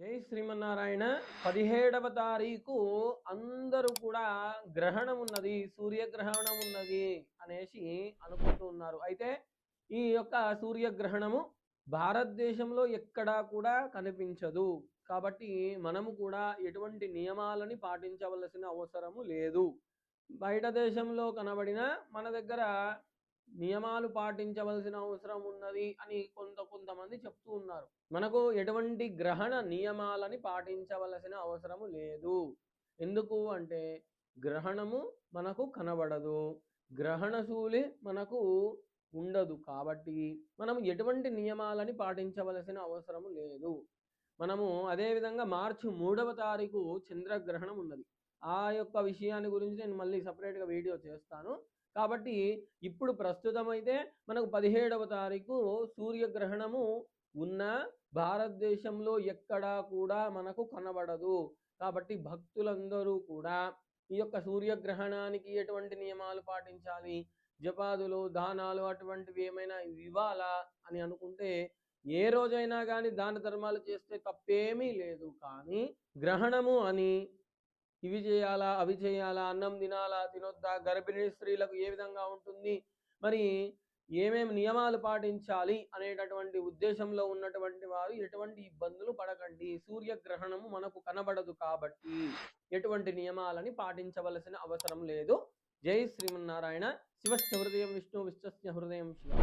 జై శ్రీమన్నారాయణ. 17వ తారీఖు అందరూ కూడా గ్రహణం ఉన్నది, సూర్యగ్రహణం ఉన్నది అనేసి అనుకుంటూ ఉన్నారు. అయితే ఈ యొక్క సూర్యగ్రహణము భారతదేశంలో ఎక్కడా కూడా కనిపించదు. కాబట్టి మనము కూడా ఎటువంటి నియమాలని పాటించవలసిన అవసరము లేదు. బయట దేశంలో కనబడిన మన దగ్గర నియమాలు పాటించవలసిన అవసరం ఉన్నది అని కొంతమంది చెప్తూ ఉన్నారు. మనకు ఎటువంటి గ్రహణ నియమాలని పాటించవలసిన అవసరము లేదు. ఎందుకు అంటే గ్రహణము మనకు కనబడదు, గ్రహణశూలి మనకు ఉండదు. కాబట్టి మనం ఎటువంటి నియమాలని పాటించవలసిన అవసరము లేదు. మనము అదేవిధంగా మార్చి 3వ తారీఖు చంద్రగ్రహణం ఉన్నది. ఆ యొక్క విషయాన్ని గురించి నేను మళ్ళీ సపరేట్గా వీడియో చేస్తాను. కాబట్టి ఇప్పుడు ప్రస్తుతం అయితే మనకు 17వ తారీఖు సూర్యగ్రహణము ఉన్న భారతదేశంలో ఎక్కడా కూడా మనకు కనబడదు. కాబట్టి భక్తులందరూ కూడా ఈ యొక్క సూర్యగ్రహణానికి ఎటువంటి నియమాలు పాటించాలి, జపాదులు దానాలు అటువంటివి ఏమైనా ఇవ్వాలా అని అనుకుంటే ఏ రోజైనా కానీ దాన ధర్మాలు చేస్తే తప్పేమీ లేదు. కానీ గ్రహణము అని ఇవి చేయాలా అవి చేయాలా, అన్నం తినాలా తినొద్దా, గర్భిణీ స్త్రీలకు ఏ విధంగా ఉంటుంది, మరి ఏమేమి నియమాలు పాటించాలి అనేటటువంటి ఉద్దేశంలో ఉన్నటువంటి వారు ఎటువంటి ఇబ్బందులు పడకండి. సూర్యగ్రహణము మనకు కనబడదు కాబట్టి ఎటువంటి నియమాలని పాటించవలసిన అవసరం లేదు. జై శ్రీమన్నారాయణ. శివశ్చ హృదయం విష్ణు, విశ్వస్య హృదయం శివ.